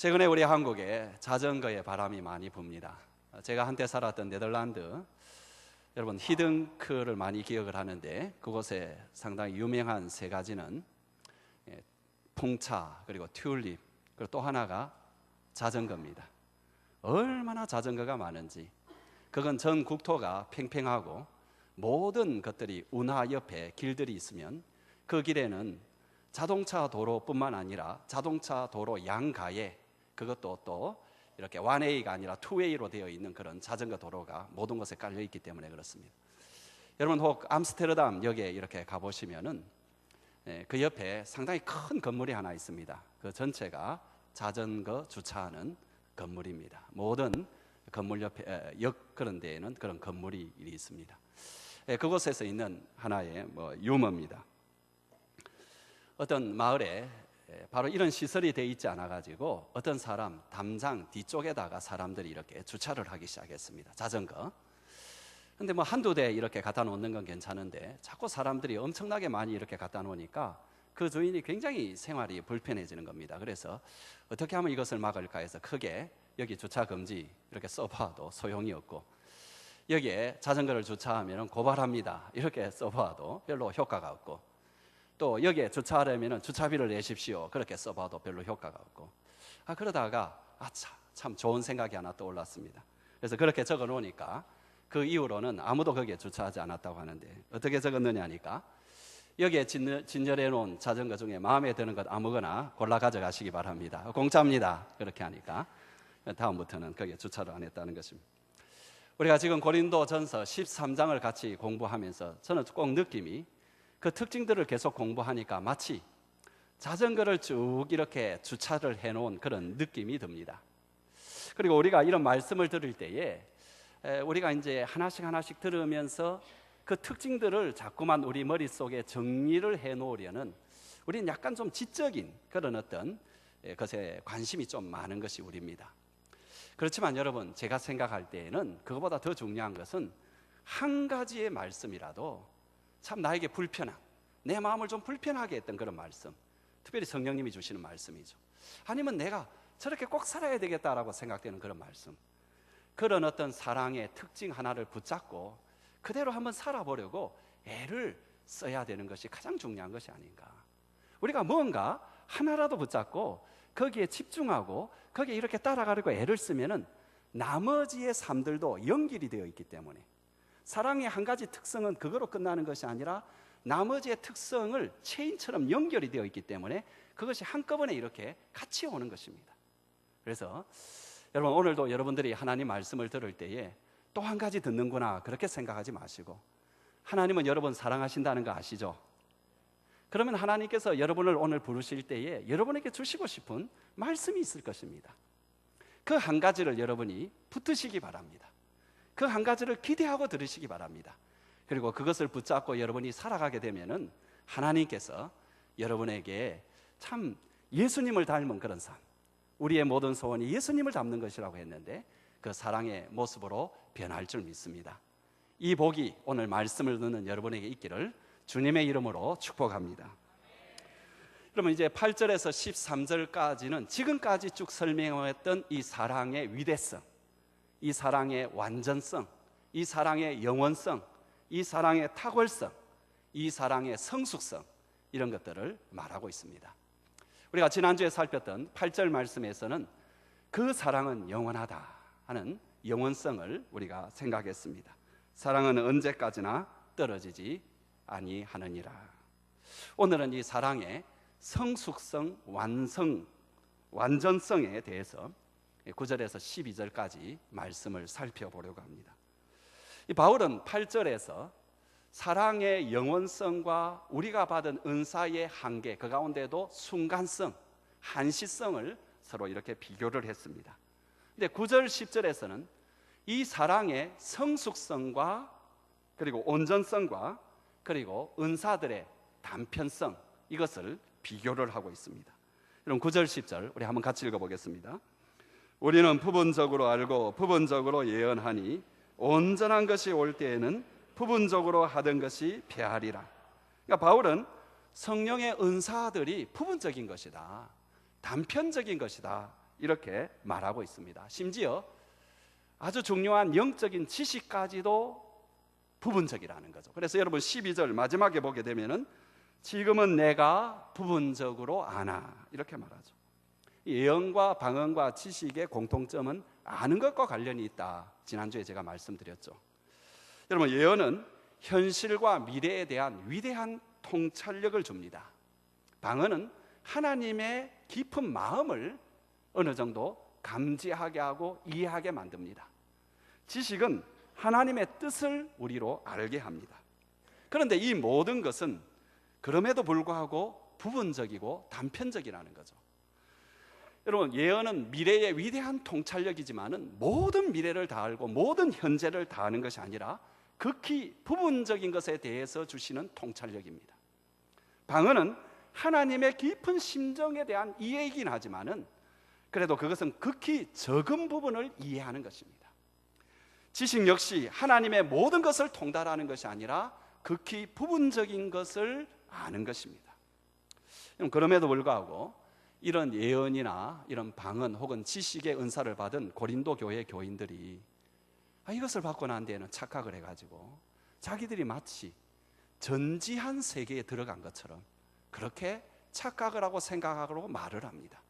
최근에 우리 한국에 자전거의 바람이 많이 붑니다. 제가 한때 살았던 네덜란드, 여러분 히든크를 많이 기억을 하는데 그곳에 상당히 유명한 세 가지는 풍차, 그리고 튤립, 그리고 또 하나가 자전거입니다. 얼마나 자전거가 많은지, 그건 전 국토가 팽팽하고 모든 것들이 운하 옆에 길들이 있으면 그 길에는 자동차 도로뿐만 아니라 자동차 도로 양가에, 그것도 또 이렇게 원웨이가 아니라 투웨이로 되어 있는 그런 자전거 도로가 모든 곳에 깔려 있기 때문에 그렇습니다. 여러분 혹 암스테르담 역에 이렇게 가보시면은 그 옆에 상당히 큰 건물이 하나 있습니다. 그 전체가 자전거 주차하는 건물입니다. 모든 건물 옆에 역 그런 데에는 그런 건물이 있습니다. 그곳에서 있는 하나의 유머입니다. 어떤 마을에 바로 이런 시설이 되어 있지 않아 가지고 어떤 사람 담장 뒤쪽에다가 사람들이 이렇게 주차를 하기 시작했습니다. 자전거. 근데 한두 대 이렇게 갖다 놓는 건 괜찮은데 자꾸 사람들이 엄청나게 많이 이렇게 갖다 놓으니까 그 주인이 굉장히 생활이 불편해지는 겁니다. 그래서 어떻게 하면 이것을 막을까 해서 크게 여기 주차 금지 이렇게 써봐도 소용이 없고, 여기에 자전거를 주차하면 고발합니다 이렇게 써봐도 별로 효과가 없고, 또 여기에 주차하려면 주차비를 내십시오 그렇게 써봐도 별로 효과가 없고, 그러다가 참 좋은 생각이 하나 떠올랐습니다. 그래서 그렇게 적어 놓으니까 그 이후로는 아무도 거기에 주차하지 않았다고 하는데, 어떻게 적었느냐 하니까 여기에 진열해 놓은 자전거 중에 마음에 드는 것 아무거나 골라 가져가시기 바랍니다. 공짜입니다. 그렇게 하니까 다음부터는 거기에 주차를 안 했다는 것입니다. 우리가 지금 고린도전서 13장을 같이 공부하면서 저는 꼭 느낌이, 그 특징들을 계속 공부하니까 마치 자전거를 쭉 이렇게 주차를 해놓은 그런 느낌이 듭니다. 그리고 우리가 이런 말씀을 들을 때에 우리가 이제 하나씩 들으면서 그 특징들을 자꾸만 우리 머릿속에 정리를 해놓으려는, 우리는 약간 좀 지적인 그런 어떤 것에 관심이 좀 많은 것이 우리입니다. 그렇지만 여러분, 제가 생각할 때에는 그것보다 더 중요한 것은 한 가지의 말씀이라도 참 나에게 불편한, 내 마음을 좀 불편하게 했던 그런 말씀, 특별히 성령님이 주시는 말씀이죠. 아니면 내가 저렇게 꼭 살아야 되겠다라고 생각되는 그런 말씀, 그런 어떤 사랑의 특징 하나를 붙잡고 그대로 한번 살아보려고 애를 써야 되는 것이 가장 중요한 것이 아닌가. 우리가 뭔가 하나라도 붙잡고 거기에 집중하고 거기에 이렇게 따라가려고 애를 쓰면은 나머지의 삶들도 연결이 되어 있기 때문에, 사랑의 한 가지 특성은 그거로 끝나는 것이 아니라 나머지의 특성을 체인처럼 연결이 되어 있기 때문에 그것이 한꺼번에 이렇게 같이 오는 것입니다. 그래서 여러분, 오늘도 여러분들이 하나님 말씀을 들을 때에 또 한 가지 듣는구나 그렇게 생각하지 마시고, 하나님은 여러분 사랑하신다는 거 아시죠? 그러면 하나님께서 여러분을 오늘 부르실 때에 여러분에게 주시고 싶은 말씀이 있을 것입니다. 그 한 가지를 여러분이 붙드시기 바랍니다. 그 한 가지를 기대하고 들으시기 바랍니다. 그리고 그것을 붙잡고 여러분이 살아가게 되면은 하나님께서 여러분에게 참 예수님을 닮은 그런 삶, 우리의 모든 소원이 예수님을 닮는 것이라고 했는데 그 사랑의 모습으로 변할 줄 믿습니다. 이 복이 오늘 말씀을 듣는 여러분에게 있기를 주님의 이름으로 축복합니다. 그러면 이제 8절에서 13절까지는 지금까지 쭉 설명했던 이 사랑의 위대성, 이 사랑의 완전성, 이 사랑의 영원성, 이 사랑의 탁월성, 이 사랑의 성숙성, 이런 것들을 말하고 있습니다. 우리가 지난주에 살폈던 8절 말씀에서는 그 사랑은 영원하다 하는 영원성을 우리가 생각했습니다. 사랑은 언제까지나 떨어지지 아니하느니라. 오늘은 이 사랑의 성숙성, 완전성에 대해서 9절에서 12절까지 말씀을 살펴보려고 합니다. 이 바울은 8절에서 사랑의 영원성과 우리가 받은 은사의 한계, 그 가운데도 순간성, 한시성을 서로 이렇게 비교를 했습니다. 근데 9절, 10절에서는 이 사랑의 성숙성과 그리고 온전성과 그리고 은사들의 단편성, 이것을 비교를 하고 있습니다. 그럼 9절, 10절 우리 한번 같이 읽어보겠습니다. 우리는 부분적으로 알고 부분적으로 예언하니 온전한 것이 올 때에는 부분적으로 하던 것이 패하리라. 그러니까 바울은 성령의 은사들이 부분적인 것이다, 단편적인 것이다, 이렇게 말하고 있습니다. 심지어 아주 중요한 영적인 지식까지도 부분적이라는 거죠. 그래서 여러분 12절 마지막에 보게 되면은 지금은 내가 부분적으로 아나 이렇게 말하죠. 예언과 방언과 지식의 공통점은 아는 것과 관련이 있다. 지난주에 제가 말씀드렸죠. 여러분 예언은 현실과 미래에 대한 위대한 통찰력을 줍니다. 방언은 하나님의 깊은 마음을 어느 정도 감지하게 하고 이해하게 만듭니다. 지식은 하나님의 뜻을 우리로 알게 합니다. 그런데 이 모든 것은 그럼에도 불구하고 부분적이고 단편적이라는 거죠. 여러분 예언은 미래의 위대한 통찰력이지만은 모든 미래를 다 알고 모든 현재를 다 아는 것이 아니라 극히 부분적인 것에 대해서 주시는 통찰력입니다. 방언은 하나님의 깊은 심정에 대한 이해이긴 하지만은 그래도 그것은 극히 적은 부분을 이해하는 것입니다. 지식 역시 하나님의 모든 것을 통달하는 것이 아니라 극히 부분적인 것을 아는 것입니다. 그럼에도 불구하고 이런 예언이나 이런 방언 혹은 지식의 은사를 받은 고린도 교회 교인들이 이것을 받고 난 뒤에는 착각을 해가지고 자기들이 마치 전지한 세계에 들어간 것처럼 그렇게 착각을 하고 생각하고 말을 합니다.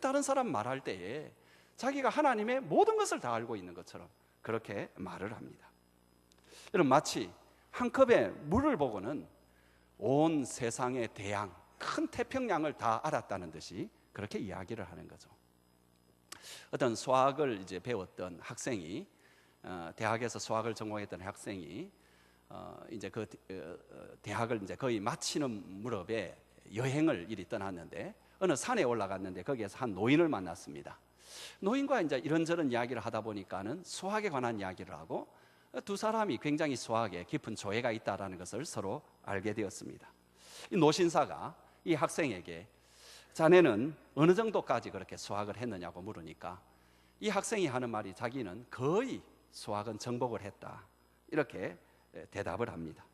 다른 사람 말할 때에 자기가 하나님의 모든 것을 다 알고 있는 것처럼 그렇게 말을 합니다. 여러분 마치 한 컵의 물을 보고는 온 세상의 대양, 큰 태평양을 다 알았다는 듯이 그렇게 이야기를 하는 거죠. 어떤 수학을 이제 배웠던 학생이 대학에서 수학을 전공했던 학생이 이제 그 대학을 이제 거의 마치는 무렵에 여행을 이리 떠났는데 어느 산에 올라갔는데 거기에서 한 노인을 만났습니다. 노인과 이제 이런저런 이야기를 하다 보니까는 수학에 관한 이야기를 하고 두 사람이 굉장히 수학에 깊은 조예가 있다라는 것을 서로 알게 되었습니다. 이 노신사가 이 학생에게 자네는 어느 정도까지 그렇게 수학을 했느냐고 물으니까 이 학생이 하는 말이 자기는 거의 수학은 정복을 했다 이렇게 대답을 합니다.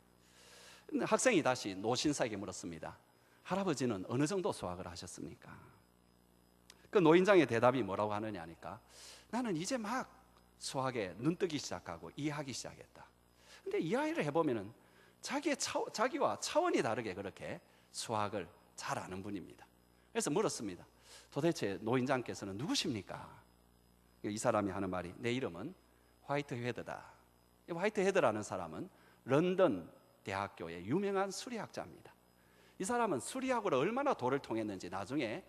근데 학생이 다시 노신사에게 물었습니다. 할아버지는 어느 정도 수학을 하셨습니까? 그 노인장의 대답이 뭐라고 하느냐 하니까 나는 이제 막 수학에 눈뜨기 시작하고 이해하기 시작했다. 근데 이야기를 해보면은 자기와 차원이 다르게 그렇게 수학을 잘 아는 분입니다. 그래서 물었습니다. 도대체 노인장께서는 누구십니까? 이 사람이 하는 말이 내 이름은 화이트헤드다. 화이트헤드라는 사람은 런던 대학교의 유명한 수리학자입니다. 이 사람은 수리학으로 얼마나 도를 통했는지 나중에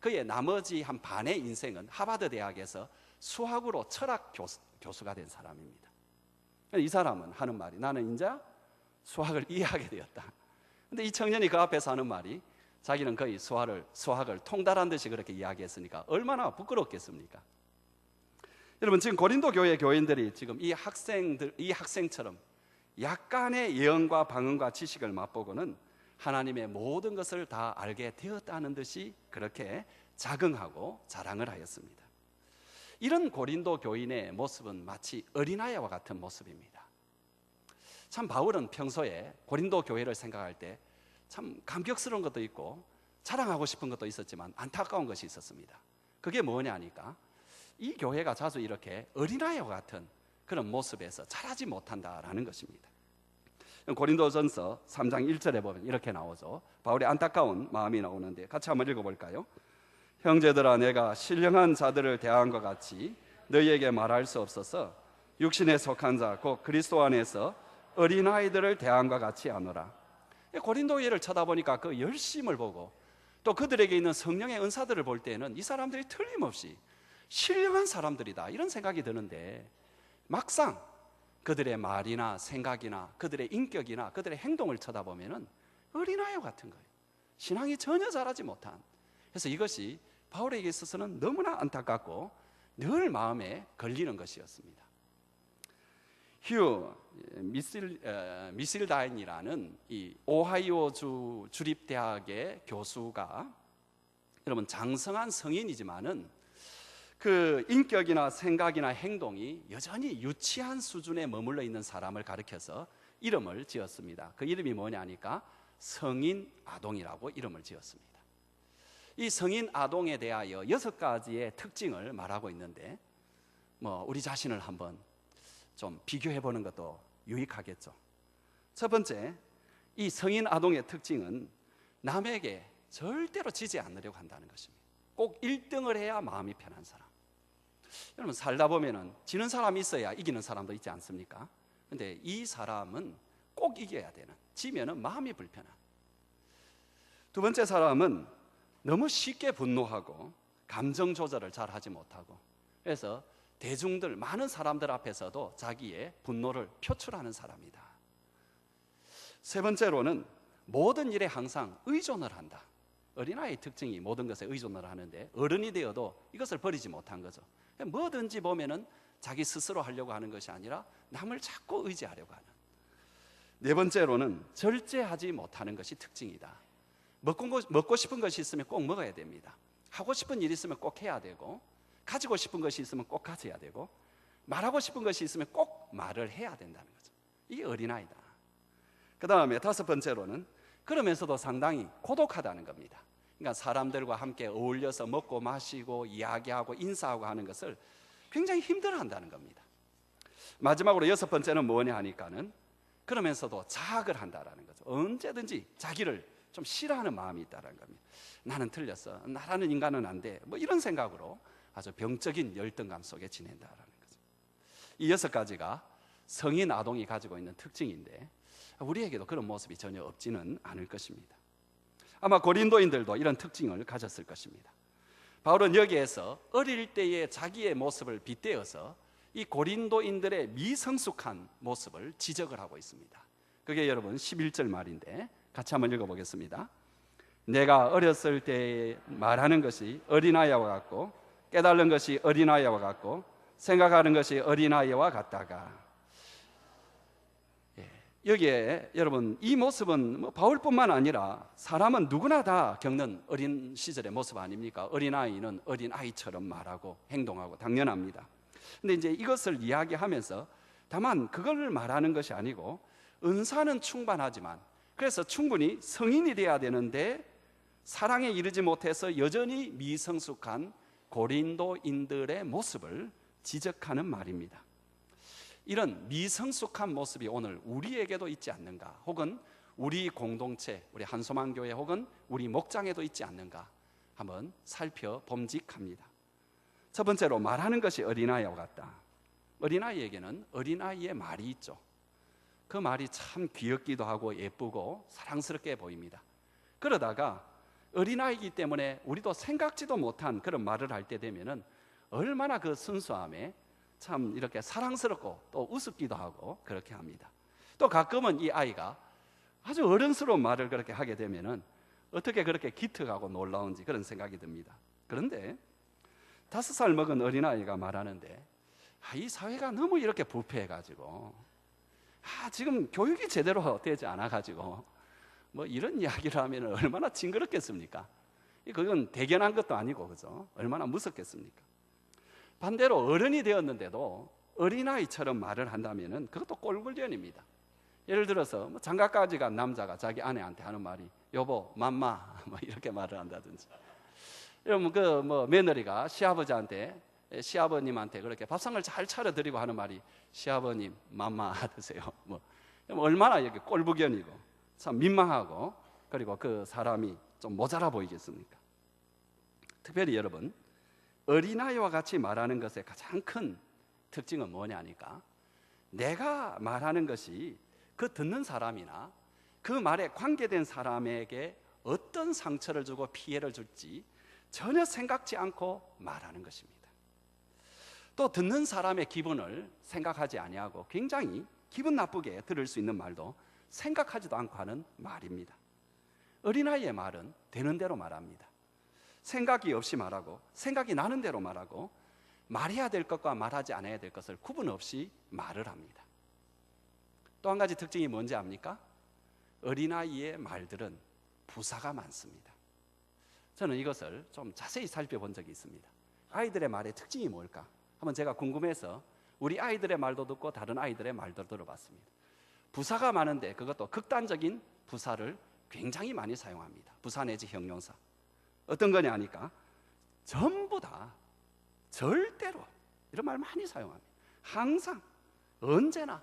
그의 나머지 한 반의 인생은 하버드 대학에서 수학으로 철학 교수가 된 사람입니다. 이 사람은 하는 말이 나는 이제 수학을 이해하게 되었다. 근데 이 청년이 그 앞에서 하는 말이 자기는 거의 수학을 통달한 듯이 그렇게 이야기했으니까 얼마나 부끄럽겠습니까? 여러분 지금 고린도 교회 교인들이 지금 이 학생처럼 약간의 예언과 방언과 지식을 맛보고는 하나님의 모든 것을 다 알게 되었다는 듯이 그렇게 자긍하고 자랑을 하였습니다. 이런 고린도 교인의 모습은 마치 어린아이와 같은 모습입니다. 참 바울은 평소에 고린도 교회를 생각할 때 참 감격스러운 것도 있고 자랑하고 싶은 것도 있었지만 안타까운 것이 있었습니다. 그게 뭐냐 하니까 이 교회가 자주 이렇게 어린아이와 같은 그런 모습에서 자라지 못한다라는 것입니다. 고린도전서 3장 1절에 보면 이렇게 나오죠. 바울의 안타까운 마음이 나오는데 같이 한번 읽어볼까요? 형제들아 내가 신령한 자들을 대한 것 같이 너희에게 말할 수 없어서 육신에 속한 자 곧 그리스도 안에서 어린아이들을 대한 것 같이 하노라. 고린도 교회를 쳐다보니까 그 열심을 보고 또 그들에게 있는 성령의 은사들을 볼 때는 이 사람들이 틀림없이 신령한 사람들이다 이런 생각이 드는데 막상 그들의 말이나 생각이나 그들의 인격이나 그들의 행동을 쳐다보면 어린아이 같은 거예요. 신앙이 전혀 자라지 못한. 그래서 이것이 바울에게 있어서는 너무나 안타깝고 늘 마음에 걸리는 것이었습니다. 휴 미실다인이라는 이 오하이오주 주립대학의 교수가 여러분 장성한 성인이지만은 그 인격이나 생각이나 행동이 여전히 유치한 수준에 머물러 있는 사람을 가리켜서 이름을 지었습니다. 그 이름이 뭐냐 하니까 성인 아동이라고 이름을 지었습니다. 이 성인 아동에 대하여 6가지의 특징을 말하고 있는데 우리 자신을 한번 좀 비교해 보는 것도 유익하겠죠. 첫 번째, 이 성인 아동의 특징은 남에게 절대로 지지 않으려고 한다는 것입니다. 꼭 1등을 해야 마음이 편한 사람. 여러분, 살다 보면은 지는 사람이 있어야 이기는 사람도 있지 않습니까? 근데 이 사람은 꼭 이겨야 되는, 지면은 마음이 불편한. 두 번째 사람은 너무 쉽게 분노하고 감정 조절을 잘 하지 못하고, 그래서 대중들, 많은 사람들 앞에서도 자기의 분노를 표출하는 사람이다. 세 번째로는 모든 일에 항상 의존을 한다. 어린아이의 특징이 모든 것에 의존을 하는데, 어른이 되어도 이것을 버리지 못한 거죠. 뭐든지 보면은 자기 스스로 하려고 하는 것이 아니라 남을 자꾸 의지하려고 하는. 네 번째로는 절제하지 못하는 것이 특징이다. 먹고 싶은 것이 있으면 꼭 먹어야 됩니다. 하고 싶은 일이 있으면 꼭 해야 되고, 가지고 싶은 것이 있으면 꼭 가져야 되고, 말하고 싶은 것이 있으면 꼭 말을 해야 된다는 거죠. 이게 어린아이다. 그 다음에 다섯 번째로는 그러면서도 상당히 고독하다는 겁니다. 그러니까 사람들과 함께 어울려서 먹고 마시고 이야기하고 인사하고 하는 것을 굉장히 힘들어한다는 겁니다. 마지막으로 여섯 번째는 뭐냐 하니까는 그러면서도 자학을 한다라는 거죠. 언제든지 자기를 좀 싫어하는 마음이 있다는 겁니다. 나는 틀렸어, 나라는 인간은 안 돼, 이런 생각으로 아주 병적인 열등감 속에 지낸다라는 거죠. 이 여섯 가지가 성인 아동이 가지고 있는 특징인데, 우리에게도 그런 모습이 전혀 없지는 않을 것입니다. 아마 고린도인들도 이런 특징을 가졌을 것입니다. 바울은 여기에서 어릴 때의 자기의 모습을 빗대어서 이 고린도인들의 미성숙한 모습을 지적을 하고 있습니다. 그게 여러분 11절 말인데 같이 한번 읽어보겠습니다. 내가 어렸을 때 말하는 것이 어린아이와 같고 깨달은 것이 어린아이와 같고 생각하는 것이 어린아이와 같다가, 여기에 여러분 이 모습은 바울뿐만 아니라 사람은 누구나 다 겪는 어린 시절의 모습 아닙니까? 어린아이는 어린아이처럼 말하고 행동하고 당연합니다. 근데 이제 이것을 이야기하면서 다만 그걸 말하는 것이 아니고, 은사는 충만하지만, 그래서 충분히 성인이 돼야 되는데 사랑에 이르지 못해서 여전히 미성숙한 고린도인들의 모습을 지적하는 말입니다. 이런 미성숙한 모습이 오늘 우리에게도 있지 않는가, 혹은 우리 공동체, 우리 한소망교회 혹은 우리 목장에도 있지 않는가 한번 살펴봄직합니다. 첫 번째로 말하는 것이 어린아이와 같다. 어린아이에게는 어린아이의 말이 있죠. 그 말이 참 귀엽기도 하고 예쁘고 사랑스럽게 보입니다. 그러다가 어린아이이기 때문에 우리도 생각지도 못한 그런 말을 할 때 되면은 얼마나 그 순수함에 참 이렇게 사랑스럽고 또 우습기도 하고 그렇게 합니다. 또 가끔은 이 아이가 아주 어른스러운 말을 그렇게 하게 되면은 어떻게 그렇게 기특하고 놀라운지 그런 생각이 듭니다. 그런데 5살 먹은 어린아이가 말하는데, 이 사회가 너무 이렇게 부패해가지고 지금 교육이 제대로 되지 않아가지고 이런 이야기를 하면 얼마나 징그럽겠습니까? 그건 대견한 것도 아니고, 그죠? 얼마나 무섭겠습니까? 반대로 어른이 되었는데도 어린아이처럼 말을 한다면 그것도 꼴불견입니다. 예를 들어서 장가까지 간 남자가 자기 아내한테 하는 말이 여보, 맘마 이렇게 말을 한다든지, 여러분 며느리가 시아버님한테 그렇게 밥상을 잘 차려드리고 하는 말이 시아버님, 맘마 드세요. 얼마나 이렇게 꼴불견이고 참 민망하고, 그리고 그 사람이 좀 모자라 보이겠습니까? 특별히 여러분, 어린아이와 같이 말하는 것의 가장 큰 특징은 뭐냐니까, 내가 말하는 것이 그 듣는 사람이나 그 말에 관계된 사람에게 어떤 상처를 주고 피해를 줄지 전혀 생각지 않고 말하는 것입니다. 또 듣는 사람의 기분을 생각하지 아니하고 굉장히 기분 나쁘게 들을 수 있는 말도 생각하지도 않고 하는 말입니다. 어린아이의 말은 되는 대로 말합니다. 생각이 없이 말하고, 생각이 나는 대로 말하고, 말해야 될 것과 말하지 않아야 될 것을 구분 없이 말을 합니다. 또 한 가지 특징이 뭔지 압니까? 어린아이의 말들은 부사가 많습니다. 저는 이것을 좀 자세히 살펴본 적이 있습니다. 아이들의 말의 특징이 뭘까? 한번 제가 궁금해서 우리 아이들의 말도 듣고 다른 아이들의 말도 들어봤습니다. 부사가 많은데 그것도 극단적인 부사를 굉장히 많이 사용합니다. 부사 내지 형용사. 어떤 거냐 하니까 전부 다 절대로 이런 말 많이 사용합니다. 항상 언제나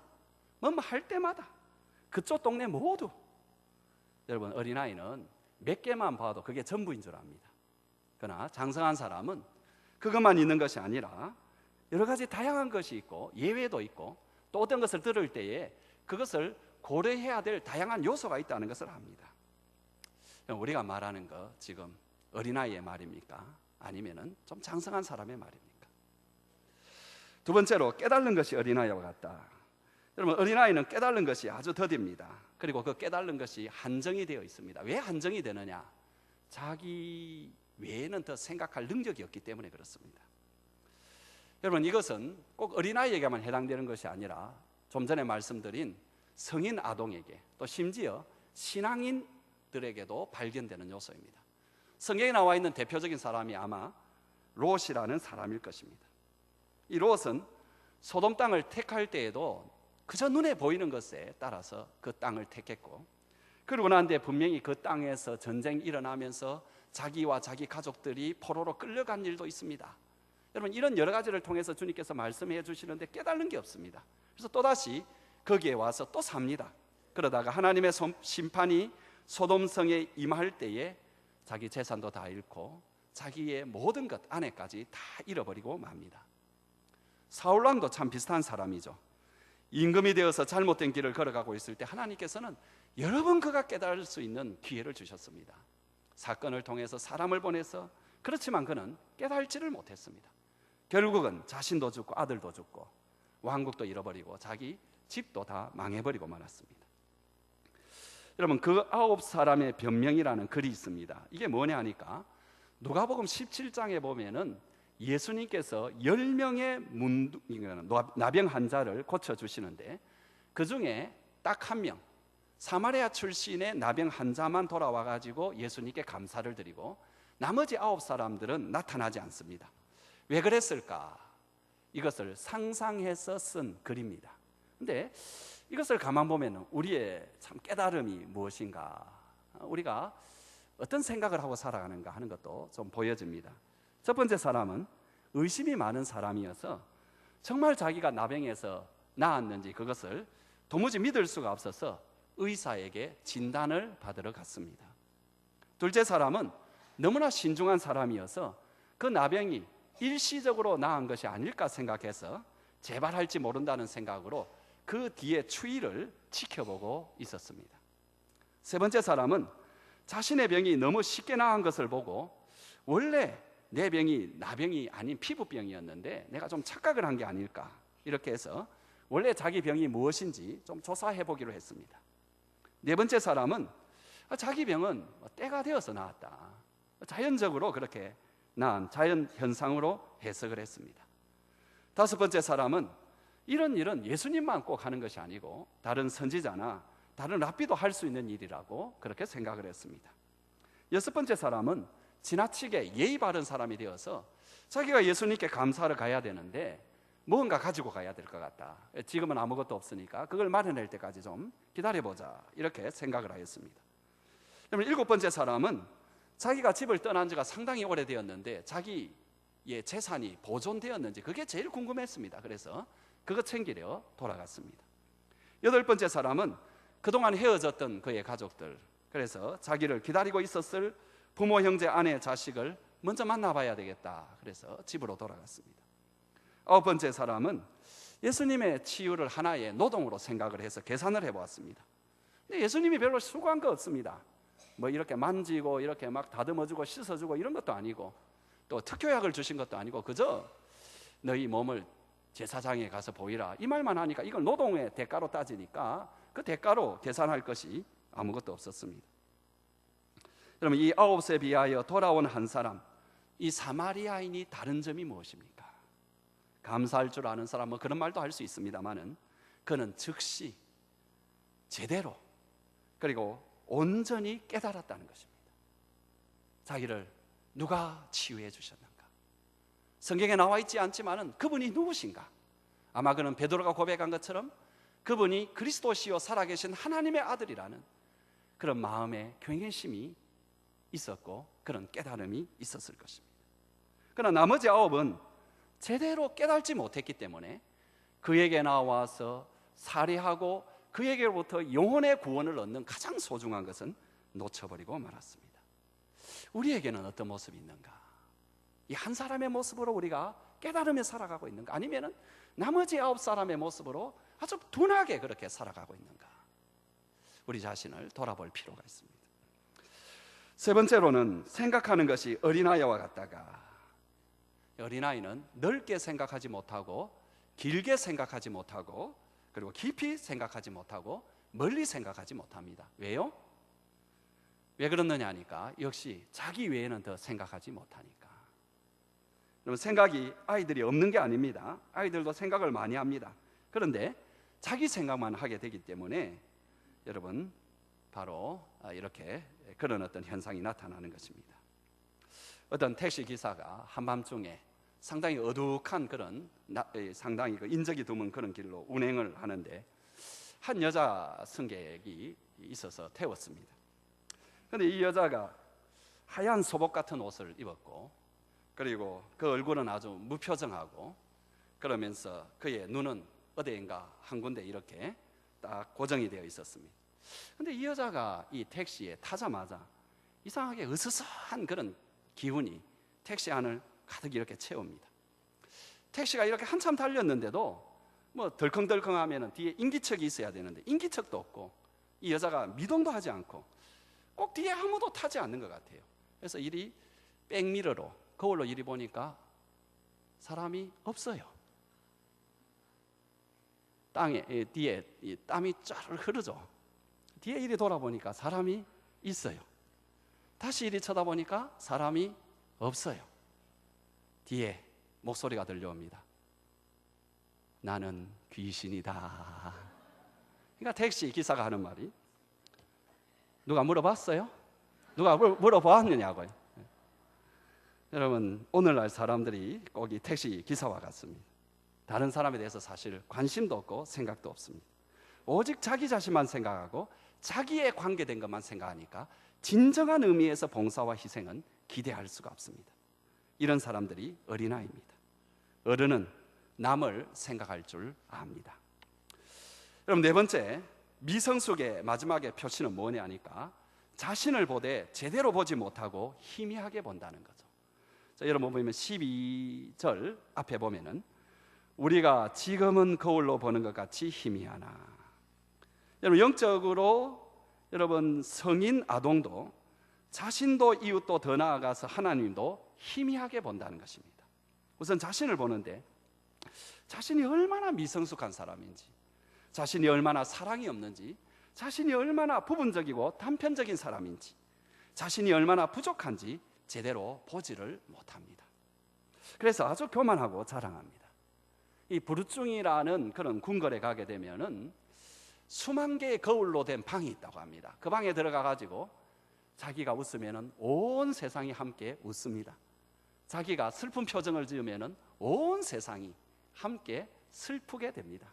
뭐 할 때마다 그쪽 동네 모두. 여러분, 어린아이는 몇 개만 봐도 그게 전부인 줄 압니다. 그러나 장성한 사람은 그것만 있는 것이 아니라 여러 가지 다양한 것이 있고 예외도 있고 또 어떤 것을 들을 때에 그것을 고려해야 될 다양한 요소가 있다는 것을 압니다. 우리가 말하는 거 지금 어린아이의 말입니까? 아니면은 좀 장성한 사람의 말입니까? 두 번째로, 깨달는 것이 어린아이와 같다. 여러분, 어린아이는 깨달는 것이 아주 더딥니다. 그리고 그 깨달는 것이 한정이 되어 있습니다. 왜 한정이 되느냐? 자기 외에는 더 생각할 능력이 없기 때문에 그렇습니다. 여러분, 이것은 꼭 어린아이에게만 해당되는 것이 아니라 좀 전에 말씀드린 성인 아동에게, 또 심지어 신앙인들에게도 발견되는 요소입니다. 성경에 나와 있는 대표적인 사람이 아마 롯이라는 사람일 것입니다. 이 롯은 소돔 땅을 택할 때에도 그저 눈에 보이는 것에 따라서 그 땅을 택했고, 그러고 난 뒤에 분명히 그 땅에서 전쟁이 일어나면서 자기와 자기 가족들이 포로로 끌려간 일도 있습니다. 여러분, 이런 여러 가지를 통해서 주님께서 말씀해 주시는데 깨달는 게 없습니다. 그래서 또다시 거기에 와서 또 삽니다. 그러다가 하나님의 심판이 소돔성에 임할 때에 자기 재산도 다 잃고 자기의 모든 것, 아내까지 다 잃어버리고 맙니다. 사울왕도 참 비슷한 사람이죠. 임금이 되어서 잘못된 길을 걸어가고 있을 때 하나님께서는 여러 번 그가 깨달을 수 있는 기회를 주셨습니다. 사건을 통해서 사람을 보내서. 그렇지만 그는 깨달지를 못했습니다. 결국은 자신도 죽고 아들도 죽고 왕국도 잃어버리고 자기 집도 다 망해버리고 말았습니다. 여러분, 그 9사람의 변명이라는 글이 있습니다. 이게 뭐냐 하니까 누가복음 17장에 보면은 예수님께서 10명의 나병 환자를 고쳐주시는데 그 중에 딱 한 명, 사마리아 출신의 나병 환자만 돌아와가지고 예수님께 감사를 드리고 나머지 9사람들은 나타나지 않습니다. 왜 그랬을까? 이것을 상상해서 쓴 글입니다. 근데 이것을 가만 보면 우리의 참 깨달음이 무엇인가, 우리가 어떤 생각을 하고 살아가는가 하는 것도 좀 보여집니다. 첫 번째 사람은 의심이 많은 사람이어서 정말 자기가 나병에서 나았는지 그것을 도무지 믿을 수가 없어서 의사에게 진단을 받으러 갔습니다. 둘째 사람은 너무나 신중한 사람이어서 그 나병이 일시적으로 나은 것이 아닐까 생각해서 재발할지 모른다는 생각으로 그 뒤에 추이를 지켜보고 있었습니다. 세 번째 사람은 자신의 병이 너무 쉽게 나은 것을 보고 원래 내 병이 나병이 아닌 피부병이었는데 내가 좀 착각을 한 게 아닐까, 이렇게 해서 원래 자기 병이 무엇인지 좀 조사해 보기로 했습니다. 네 번째 사람은 자기 병은 때가 되어서 나았다, 자연적으로 그렇게 나은 자연 현상으로 해석을 했습니다. 다섯 번째 사람은 이런 일은 예수님만 꼭 하는 것이 아니고 다른 선지자나 다른 랍비도 할 수 있는 일이라고 그렇게 생각을 했습니다. 여섯 번째 사람은 지나치게 예의 바른 사람이 되어서 자기가 예수님께 감사를 가야 되는데 뭔가 가지고 가야 될 것 같다, 지금은 아무것도 없으니까 그걸 마련할 때까지 좀 기다려보자, 이렇게 생각을 하였습니다. 그러면 일곱 번째 사람은 자기가 집을 떠난 지가 상당히 오래되었는데 자기의 재산이 보존되었는지 그게 제일 궁금했습니다. 그래서 그거 챙기려 돌아갔습니다. 여덟 번째 사람은 그동안 헤어졌던 그의 가족들, 그래서 자기를 기다리고 있었을 부모, 형제, 아내, 자식을 먼저 만나봐야 되겠다, 그래서 집으로 돌아갔습니다. 아홉 번째 사람은 예수님의 치유를 하나의 노동으로 생각을 해서 계산을 해보았습니다. 근데 예수님이 별로 수고한 거 없습니다. 뭐 이렇게 만지고 이렇게 막 다듬어주고 씻어주고 이런 것도 아니고 또 특효약을 주신 것도 아니고 그저 너희 몸을 제사장에 가서 보이라, 이 말만 하니까 이걸 노동의 대가로 따지니까 그 대가로 계산할 것이 아무것도 없었습니다. 여러분, 이 9에 비하여 돌아온 한 사람, 이 사마리아인이 다른 점이 무엇입니까? 감사할 줄 아는 사람, 뭐 그런 말도 할 수 있습니다만은 그는 즉시 제대로 그리고 온전히 깨달았다는 것입니다. 자기를 누가 치유해 주셨는가? 성경에 나와 있지 않지만은 그분이 누구신가? 아마 그는 베드로가 고백한 것처럼 그분이 그리스도시요 살아계신 하나님의 아들이라는 그런 마음의 경외심이 있었고 그런 깨달음이 있었을 것입니다. 그러나 나머지 9은 제대로 깨달지 못했기 때문에 그에게 나와서 살해하고 그에게로부터 영혼의 구원을 얻는 가장 소중한 것은 놓쳐버리고 말았습니다. 우리에게는 어떤 모습이 있는가? 이 한 사람의 모습으로 우리가 깨달으며 살아가고 있는가? 아니면 나머지 9사람의 모습으로 아주 둔하게 그렇게 살아가고 있는가? 우리 자신을 돌아볼 필요가 있습니다. 세 번째로는 생각하는 것이 어린아이와 같다가, 어린아이는 넓게 생각하지 못하고 길게 생각하지 못하고 그리고 깊이 생각하지 못하고 멀리 생각하지 못합니다. 왜요? 왜 그러느냐 하니까 역시 자기 외에는 더 생각하지 못하니까. 여러분, 생각이 아이들이 없는 게 아닙니다. 아이들도 생각을 많이 합니다. 그런데 자기 생각만 하게 되기 때문에 여러분 바로 이렇게 그런 어떤 현상이 나타나는 것입니다. 어떤 택시 기사가 한밤중에 상당히 어둑한 그런 상당히 인적이 드문 그런 길로 운행을 하는데 한 여자 승객이 있어서 태웠습니다. 그런데 이 여자가 하얀 소복 같은 옷을 입었고 그리고 그 얼굴은 아주 무표정하고 그러면서 그의 눈은 어디인가 한 군데 이렇게 딱 고정이 되어 있었습니다. 그런데 이 여자가 이 택시에 타자마자 이상하게 으스스한 그런 기운이 택시 안을 가득 이렇게 채웁니다. 택시가 이렇게 한참 달렸는데도 뭐 덜컹덜컹하면 뒤에 인기척이 있어야 되는데 인기척도 없고 이 여자가 미동도 하지 않고 꼭 뒤에 아무도 타지 않는 것 같아요. 그래서 이리 백미러로 거울로 이리 보니까 사람이 없어요. 땅에 뒤에 땀이 쫙 흐르죠. 뒤에 이리 돌아보니까 사람이 있어요. 다시 이리 쳐다보니까 사람이 없어요. 뒤에 목소리가 들려옵니다. 나는 귀신이다. 그러니까 택시 기사가 하는 말이, 누가 물어봤어요? 누가 물어보았느냐고요. 여러분, 오늘날 사람들이 꼭 이 택시 기사와 같습니다. 다른 사람에 대해서 사실 관심도 없고 생각도 없습니다. 오직 자기 자신만 생각하고 자기에 관계된 것만 생각하니까 진정한 의미에서 봉사와 희생은 기대할 수가 없습니다. 이런 사람들이 어린아이입니다. 어른은 남을 생각할 줄 압니다. 그럼 네 번째, 미성숙의 마지막에 표시는 뭐냐 하니까 자신을 보되 제대로 보지 못하고 희미하게 본다는 거죠. 자, 여러분 보면 12절 앞에 보면은 우리가 지금은 거울로 보는 것 같이 희미하나. 여러분, 영적으로 여러분 성인 아동도 자신도 이웃도 더 나아가서 하나님도 희미하게 본다는 것입니다. 우선 자신을 보는데 자신이 얼마나 미성숙한 사람인지, 자신이 얼마나 사랑이 없는지, 자신이 얼마나 부분적이고 단편적인 사람인지, 자신이 얼마나 부족한지 제대로 보지를 못합니다. 그래서 아주 교만하고 자랑합니다. 이 부르중이라는 그런 궁궐에 가게 되면은 수만 개의 거울로 된 방이 있다고 합니다. 그 방에 들어가 가지고 자기가 웃으면은 온 세상이 함께 웃습니다. 자기가 슬픈 표정을 지으면은 온 세상이 함께 슬프게 됩니다.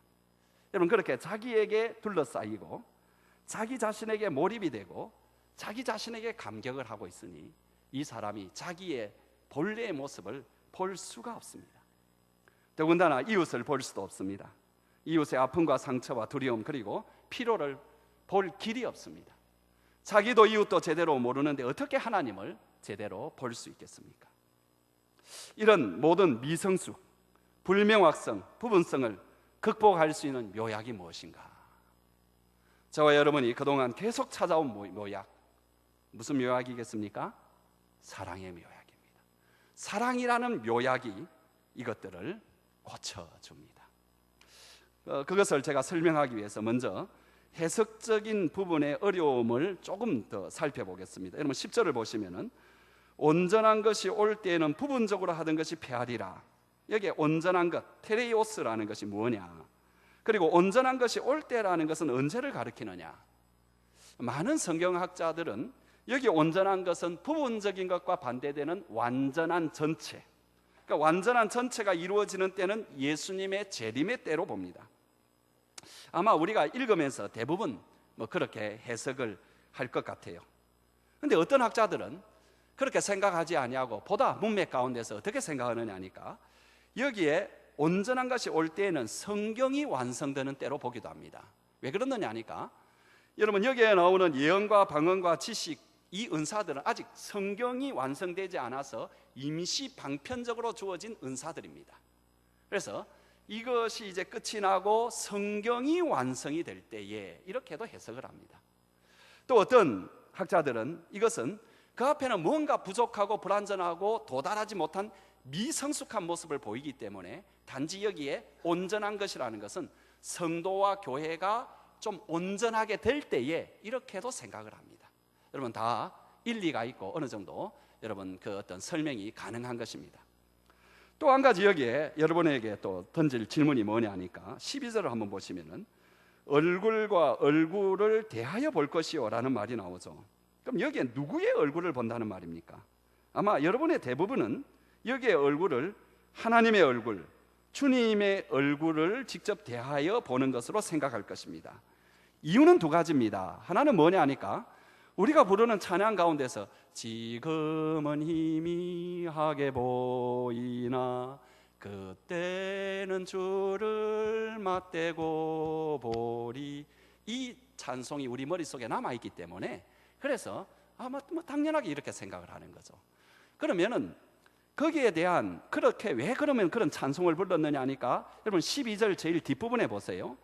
여러분, 그렇게 자기에게 둘러싸이고 자기 자신에게 몰입이 되고 자기 자신에게 감격을 하고 있으니 이 사람이 자기의 본래의 모습을 볼 수가 없습니다. 더군다나 이웃을 볼 수도 없습니다. 이웃의 아픔과 상처와 두려움 그리고 피로를 볼 길이 없습니다. 자기도 이웃도 제대로 모르는데 어떻게 하나님을 제대로 볼 수 있겠습니까? 이런 모든 미성숙, 불명확성, 부분성을 극복할 수 있는 묘약이 무엇인가? 저와 여러분이 그동안 계속 찾아온 묘약, 무슨 묘약이겠습니까? 사랑의 묘약입니다. 사랑이라는 묘약이 이것들을 고쳐줍니다. 그것을 제가 설명하기 위해서 먼저 해석적인 부분의 어려움을 조금 더 살펴보겠습니다. 여러분 10절을 보시면은 온전한 것이 올 때에는 부분적으로 하던 것이 패하리라. 여기에 온전한 것, 테레이오스라는 것이 뭐냐? 그리고 온전한 것이 올 때라는 것은 언제를 가리키느냐? 많은 성경학자들은 여기 온전한 것은 부분적인 것과 반대되는 완전한 전체, 그러니까 완전한 전체가 이루어지는 때는 예수님의 재림의 때로 봅니다. 아마 우리가 읽으면서 대부분 그렇게 해석을 할 것 같아요. 근데 어떤 학자들은 그렇게 생각하지 아니하고 보다 문맥 가운데서 어떻게 생각하느냐 하니까 여기에 온전한 것이 올 때에는 성경이 완성되는 때로 보기도 합니다. 왜 그러느냐 하니까 여러분 여기에 나오는 예언과 방언과 지식, 이 은사들은 아직 성경이 완성되지 않아서 임시 방편적으로 주어진 은사들입니다. 그래서 이것이 이제 끝이 나고 성경이 완성이 될 때에 이렇게도 해석을 합니다. 또 어떤 학자들은 이것은 그 앞에는 뭔가 부족하고 불완전하고 도달하지 못한 미성숙한 모습을 보이기 때문에 단지 여기에 온전한 것이라는 것은 성도와 교회가 좀 온전하게 될 때에 이렇게도 생각을 합니다. 여러분 다 일리가 있고 어느 정도 여러분 그 어떤 설명이 가능한 것입니다. 또 한 가지 여기에 여러분에게 또 던질 질문이 뭐냐 하니까 12절을 한번 보시면은 얼굴과 얼굴을 대하여 볼 것이요 라는 말이 나오죠. 그럼 여기에 누구의 얼굴을 본다는 말입니까? 아마 여러분의 대부분은 여기에 얼굴을 하나님의 얼굴, 주님의 얼굴을 직접 대하여 보는 것으로 생각할 것입니다. 이유는 두 가지입니다. 하나는 뭐냐 하니까 우리가 부르는 찬양 가운데서 지금은 희미하게 보이나 그때는 주를 맞대고 보리, 이 찬송이 우리 머릿속에 남아있기 때문에 그래서 당연하게 이렇게 생각을 하는 거죠. 그러면은 거기에 대한 그렇게 왜 그러면 그런 찬송을 불렀느냐 하니까 여러분 12절 제일 뒷부분에 보세요.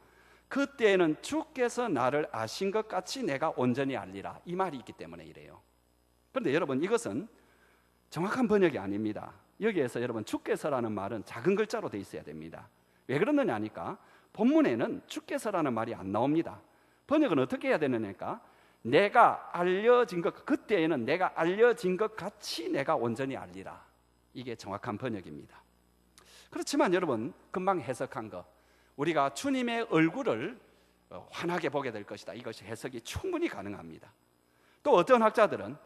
그때는 주께서 나를 아신 것 같이 내가 온전히 알리라, 이 말이 있기 때문에 이래요. 그런데 여러분 이것은 정확한 번역이 아닙니다. 여기에서 여러분 주께서라는 말은 작은 글자로 돼 있어야 됩니다. 왜 그러느냐 하니까 본문에는 주께서라는 말이 안 나옵니다. 번역은 어떻게 해야 되느냐니까 내가 알려진 것, 그때에는 내가 알려진 것 같이 내가 온전히 알리라, 이게 정확한 번역입니다. 그렇지만 여러분 금방 해석한 거, 우리가 주님의 얼굴을 환하게 보게 될 것이다, 이것이 해석이 충분히 가능합니다. 또 어떤 학자들은,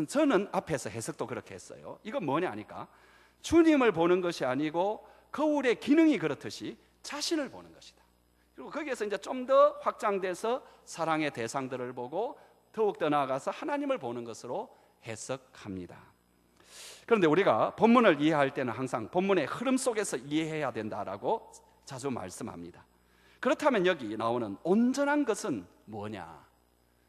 저는 앞에서 해석도 그렇게 했어요. 이건 뭐냐 하니까 주님을 보는 것이 아니고 거울의 기능이 그렇듯이 자신을 보는 것이다. 그리고 거기에서 이제 좀 더 확장돼서 사랑의 대상들을 보고 더욱더 나아가서 하나님을 보는 것으로 해석합니다. 그런데 우리가 본문을 이해할 때는 항상 본문의 흐름 속에서 이해해야 된다라고 자주 말씀합니다. 그렇다면 여기 나오는 온전한 것은 뭐냐?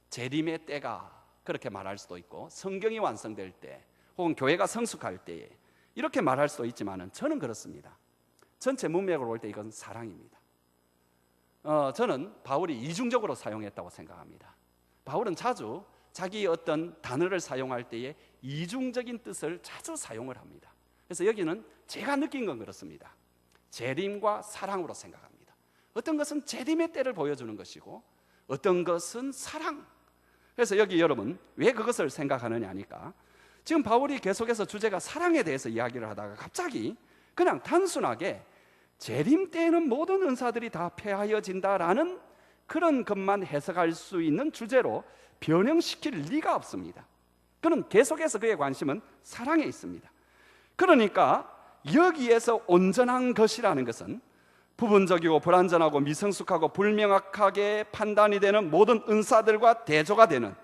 재림의 때가 그렇게 말할 수도 있고 성경이 완성될 때 혹은 교회가 성숙할 때에 이렇게 말할 수도 있지만 저는 그렇습니다. 전체 문맥으로 볼 때 이건 사랑입니다. 저는 바울이 이중적으로 사용했다고 생각합니다. 바울은 자주 자기 어떤 단어를 사용할 때에 이중적인 뜻을 자주 사용을 합니다. 그래서 여기는 제가 느낀 건 그렇습니다. 재림과 사랑으로 생각합니다. 어떤 것은 재림의 때를 보여주는 것이고 어떤 것은 사랑. 그래서 여기 여러분 왜 그것을 생각하느냐 하니까 지금 바울이 계속해서 주제가 사랑에 대해서 이야기를 하다가 갑자기 그냥 단순하게 재림 때에는 모든 은사들이 다 폐하여진다라는 그런 것만 해석할 수 있는 주제로 변형시킬 리가 없습니다. 그는 계속해서 그의 관심은 사랑에 있습니다. 그러니까 여기에서 온전한 것이라는 것은 부분적이고 불완전하고 미성숙하고 불명확하게 판단이 되는 모든 은사들과 대조가 되는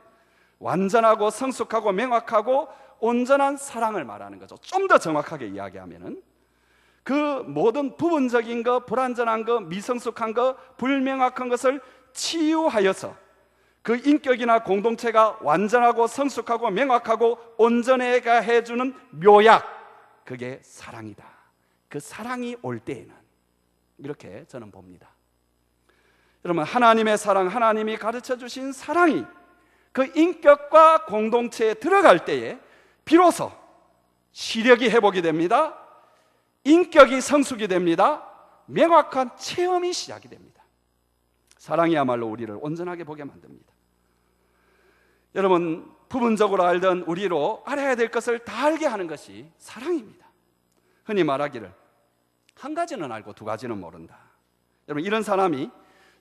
완전하고 성숙하고 명확하고 온전한 사랑을 말하는 거죠. 좀 더 정확하게 이야기하면은 그 모든 부분적인 것, 불완전한 것, 미성숙한 것, 불명확한 것을 치유하여서 그 인격이나 공동체가 완전하고 성숙하고 명확하고 온전하게 해주는 묘약, 그게 사랑이다. 그 사랑이 올 때에는 이렇게 저는 봅니다. 여러분 하나님의 사랑, 하나님이 가르쳐 주신 사랑이 그 인격과 공동체에 들어갈 때에 비로소 시력이 회복이 됩니다. 인격이 성숙이 됩니다. 명확한 체험이 시작이 됩니다. 사랑이야말로 우리를 온전하게 보게 만듭니다. 여러분 부분적으로 알던 우리로 알아야 될 것을 다 알게 하는 것이 사랑입니다. 흔히 말하기를 한 가지는 알고 두 가지는 모른다. 여러분 이런 사람이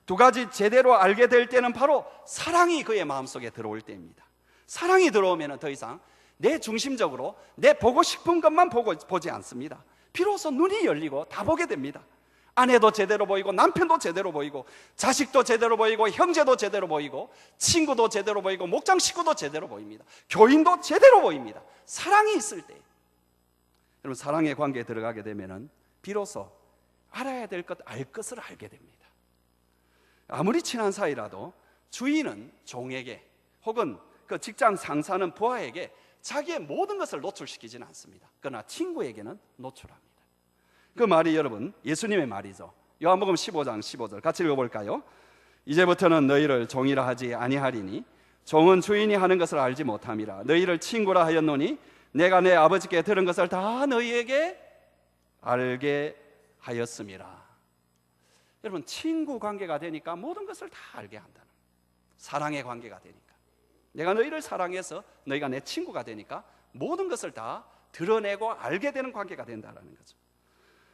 두 가지 제대로 알게 될 때는 바로 사랑이 그의 마음속에 들어올 때입니다. 사랑이 들어오면 더 이상 내 중심적으로 내 보고 싶은 것만 보지 않습니다. 비로소 눈이 열리고 다 보게 됩니다. 아내도 제대로 보이고 남편도 제대로 보이고 자식도 제대로 보이고 형제도 제대로 보이고 친구도 제대로 보이고 목장 식구도 제대로 보입니다. 교인도 제대로 보입니다. 사랑이 있을 때. 여러분, 사랑의 관계에 들어가게 되면은 비로소 알아야 될 것, 알 것을 알게 됩니다. 아무리 친한 사이라도 주인은 종에게 혹은 그 직장 상사는 부하에게 자기의 모든 것을 노출시키지는 않습니다. 그러나 친구에게는 노출합니다. 그 말이 여러분 예수님의 말이죠. 요한복음 15장 15절 같이 읽어볼까요? 이제부터는 너희를 종이라 하지 아니하리니 종은 주인이 하는 것을 알지 못함이라. 너희를 친구라 하였노니 내가 내 아버지께 들은 것을 다 너희에게 알게 하였음이라. 여러분, 친구 관계가 되니까 모든 것을 다 알게 한다는, 사랑의 관계가 되니까, 내가 너희를 사랑해서 너희가 내 친구가 되니까 모든 것을 다 드러내고 알게 되는 관계가 된다는 거죠.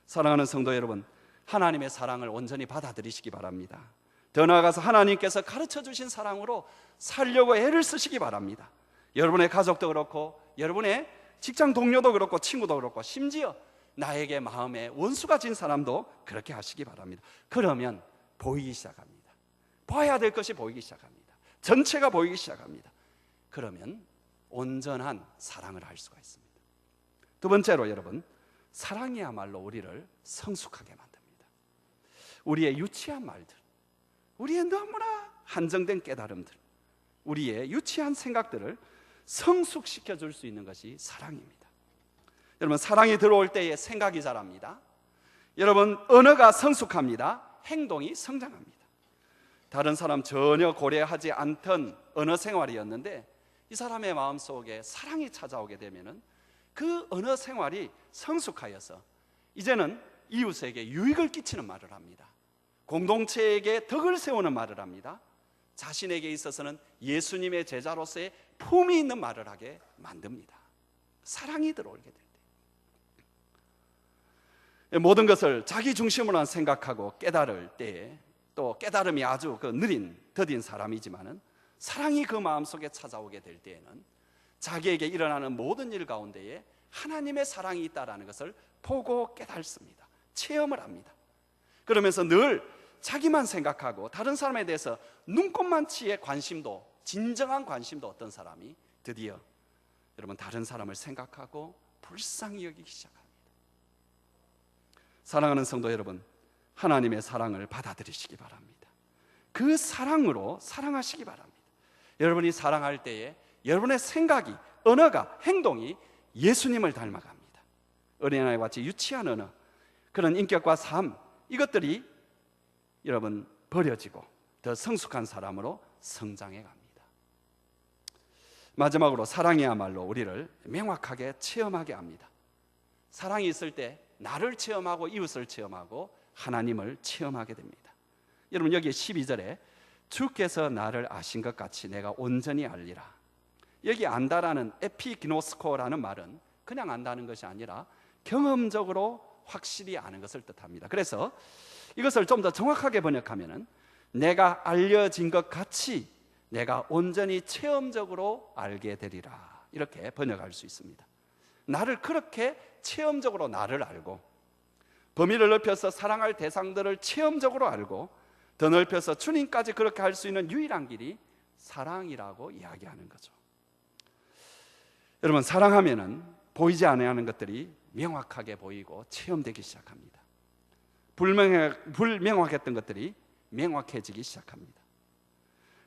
사랑하는 성도 여러분, 하나님의 사랑을 온전히 받아들이시기 바랍니다. 더 나아가서 하나님께서 가르쳐 주신 사랑으로 살려고 애를 쓰시기 바랍니다. 여러분의 가족도 그렇고 여러분의 직장 동료도 그렇고 친구도 그렇고 심지어 나에게 마음에 원수가 진 사람도 그렇게 하시기 바랍니다. 그러면 보이기 시작합니다. 봐야 될 것이 보이기 시작합니다. 전체가 보이기 시작합니다. 그러면 온전한 사랑을 할 수가 있습니다. 두 번째로 여러분, 사랑이야말로 우리를 성숙하게 만듭니다. 우리의 유치한 말들, 우리의 너무나 한정된 깨달음들, 우리의 유치한 생각들을 성숙시켜 줄 수 있는 것이 사랑입니다. 여러분, 사랑이 들어올 때에 생각이 자랍니다. 여러분, 언어가 성숙합니다. 행동이 성장합니다. 다른 사람 전혀 고려하지 않던 언어 생활이었는데 이 사람의 마음속에 사랑이 찾아오게 되면은 그 언어 생활이 성숙하여서 이제는 이웃에게 유익을 끼치는 말을 합니다. 공동체에게 덕을 세우는 말을 합니다. 자신에게 있어서는 예수님의 제자로서의 품이 있는 말을 하게 만듭니다. 사랑이 들어오게 될 때, 모든 것을 자기 중심으로만 생각하고 깨달을 때에, 또 깨달음이 아주 느린 더딘 사람이지만은 사랑이 그 마음속에 찾아오게 될 때에는 자기에게 일어나는 모든 일 가운데에 하나님의 사랑이 있다는 것을 보고 깨닫습니다. 체험을 합니다. 그러면서 늘 자기만 생각하고 다른 사람에 대해서 눈꼽만치의 관심도, 진정한 관심도 없던 사람이 드디어 여러분 다른 사람을 생각하고 불쌍히 여기기 시작합니다. 사랑하는 성도 여러분, 하나님의 사랑을 받아들이시기 바랍니다. 그 사랑으로 사랑하시기 바랍니다. 여러분이 사랑할 때에 여러분의 생각이, 언어가, 행동이 예수님을 닮아갑니다. 어린아이와 같이 유치한 언어, 그런 인격과 삶, 이것들이 여러분 버려지고 더 성숙한 사람으로 성장해 갑니다. 마지막으로 사랑이야말로 우리를 명확하게 체험하게 합니다. 사랑이 있을 때 나를 체험하고 이웃을 체험하고 하나님을 체험하게 됩니다. 여러분, 여기 12절에 주께서 나를 아신 것 같이 내가 온전히 알리라. 여기 안다라는 에피기노스코라는 말은 그냥 안다는 것이 아니라 경험적으로 확실히 아는 것을 뜻합니다. 그래서 이것을 좀 더 정확하게 번역하면은 내가 알려진 것 같이 내가 온전히 체험적으로 알게 되리라, 이렇게 번역할 수 있습니다. 나를 그렇게 체험적으로 나를 알고, 범위를 넓혀서 사랑할 대상들을 체험적으로 알고, 더 넓혀서 주님까지 그렇게 할 수 있는 유일한 길이 사랑이라고 이야기하는 거죠. 여러분, 사랑하면은 보이지 않는 것들이 명확하게 보이고 체험되기 시작합니다. 불명확했던 것들이 명확해지기 시작합니다.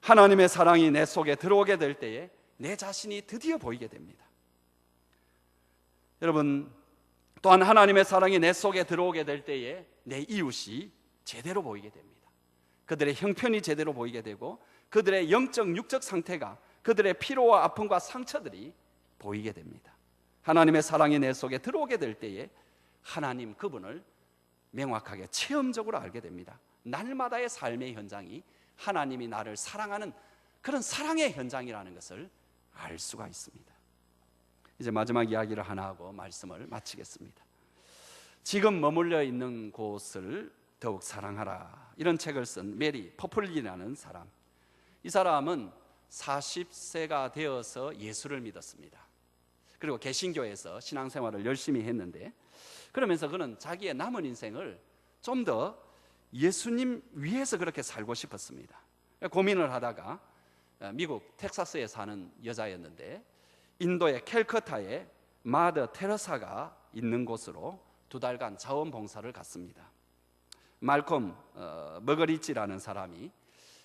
하나님의 사랑이 내 속에 들어오게 될 때에 내 자신이 드디어 보이게 됩니다. 여러분, 또한 하나님의 사랑이 내 속에 들어오게 될 때에 내 이웃이 제대로 보이게 됩니다. 그들의 형편이 제대로 보이게 되고 그들의 영적, 육적 상태가, 그들의 피로와 아픔과 상처들이 보이게 됩니다. 하나님의 사랑이 내 속에 들어오게 될 때에 하나님 그분을 명확하게 체험적으로 알게 됩니다. 날마다의 삶의 현장이 하나님이 나를 사랑하는 그런 사랑의 현장이라는 것을 알 수가 있습니다. 이제 마지막 이야기를 하나 하고 말씀을 마치겠습니다. 지금 머물러 있는 곳을 더욱 사랑하라, 이런 책을 쓴 메리 퍼플리라는 사람, 이 사람은 40세가 되어서 예수를 믿었습니다. 그리고 개신교에서 신앙생활을 열심히 했는데, 그러면서 그는 자기의 남은 인생을 좀 더 예수님 위해서 그렇게 살고 싶었습니다. 고민을 하다가 미국 텍사스에 사는 여자였는데 인도의 캘커타에 마더 테레사가 있는 곳으로 2달간 자원봉사를 갔습니다. 말콤 머거리치라는 사람이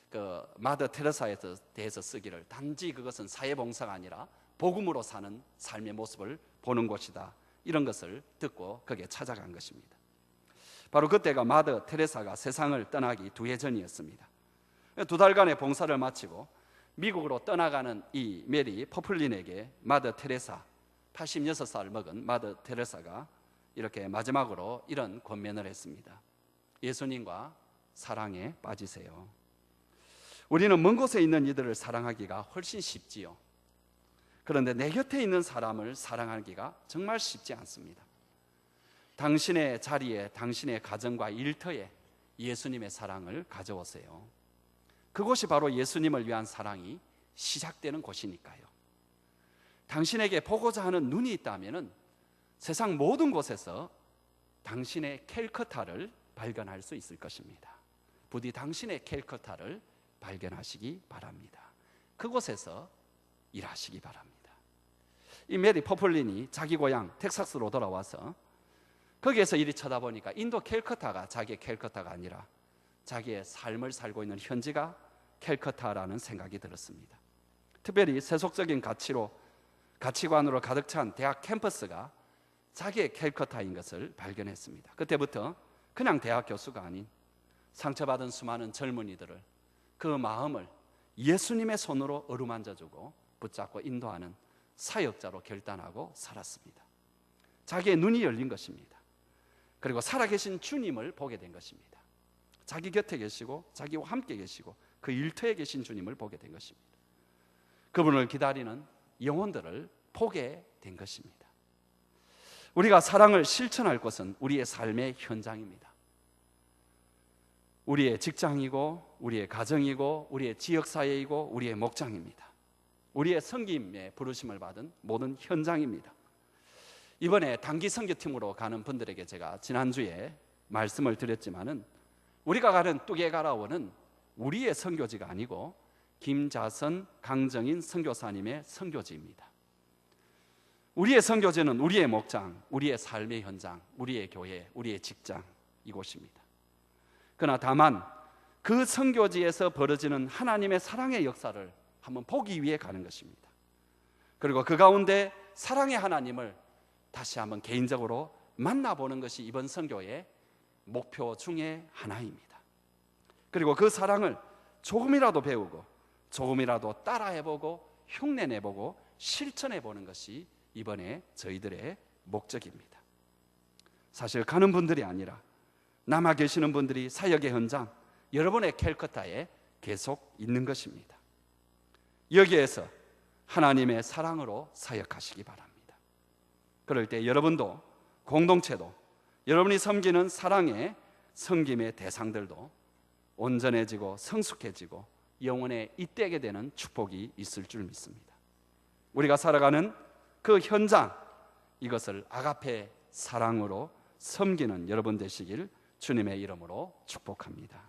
그 마더 테레사에 대해서 쓰기를, 단지 그것은 사회봉사가 아니라 복음으로 사는 삶의 모습을 보는 곳이다, 이런 것을 듣고 거기에 찾아간 것입니다. 바로 그때가 마더 테레사가 세상을 떠나기 2해 전이었습니다. 2달간의 봉사를 마치고 미국으로 떠나가는 이 메리 포플린에게 마더 테레사, 86살 먹은 마더 테레사가 이렇게 마지막으로 이런 권면을 했습니다. 예수님과 사랑에 빠지세요. 우리는 먼 곳에 있는 이들을 사랑하기가 훨씬 쉽지요. 그런데 내 곁에 있는 사람을 사랑하기가 정말 쉽지 않습니다. 당신의 자리에, 당신의 가정과 일터에 예수님의 사랑을 가져오세요. 그곳이 바로 예수님을 위한 사랑이 시작되는 곳이니까요. 당신에게 보고자 하는 눈이 있다면 세상 모든 곳에서 당신의 캘커타를 발견할 수 있을 것입니다. 부디 당신의 캘커타를 발견하시기 바랍니다. 그곳에서 일하시기 바랍니다. 이 메리 포플린이 자기 고향 텍사스로 돌아와서 거기에서 이리 쳐다보니까 인도 캘커타가 자기의 캘커타가 아니라 자기의 삶을 살고 있는 현지가 캘커타라는 생각이 들었습니다. 특별히 세속적인 가치관으로 가득 찬 대학 캠퍼스가 자기의 캘커타인 것을 발견했습니다. 그때부터 그냥 대학 교수가 아닌 상처받은 수많은 젊은이들을, 그 마음을 예수님의 손으로 어루만져주고 붙잡고 인도하는 사역자로 결단하고 살았습니다. 자기의 눈이 열린 것입니다. 그리고 살아계신 주님을 보게 된 것입니다. 자기 곁에 계시고 자기와 함께 계시고 그 일터에 계신 주님을 보게 된 것입니다. 그분을 기다리는 영혼들을 보게 된 것입니다. 우리가 사랑을 실천할 곳은 우리의 삶의 현장입니다. 우리의 직장이고 우리의 가정이고 우리의 지역사회이고 우리의 목장입니다. 우리의 섬김에 부르심을 받은 모든 현장입니다. 이번에 단기 선교팀으로 가는 분들에게 제가 지난주에 말씀을 드렸지만은 우리가 가는 뚜게가라원은 우리의 선교지가 아니고 김자선, 강정인 선교사님의 선교지입니다. 우리의 선교지는 우리의 목장, 우리의 삶의 현장, 우리의 교회, 우리의 직장, 이곳입니다. 그러나 다만 그 선교지에서 벌어지는 하나님의 사랑의 역사를 한번 보기 위해 가는 것입니다. 그리고 그 가운데 사랑의 하나님을 다시 한번 개인적으로 만나보는 것이 이번 선교의 목표 중에 하나입니다. 그리고 그 사랑을 조금이라도 배우고 조금이라도 따라해보고 흉내내보고 실천해보는 것이 이번에 저희들의 목적입니다. 사실 가는 분들이 아니라 남아 계시는 분들이 사역의 현장, 여러분의 캘커타에 계속 있는 것입니다. 여기에서 하나님의 사랑으로 사역하시기 바랍니다. 그럴 때 여러분도, 공동체도, 여러분이 섬기는 사랑의 섬김의 대상들도 온전해지고 성숙해지고 영혼에 잇대게 되는 축복이 있을 줄 믿습니다. 우리가 살아가는 그 현장, 이것을 아가페 사랑으로 섬기는 여러분 되시길 주님의 이름으로 축복합니다.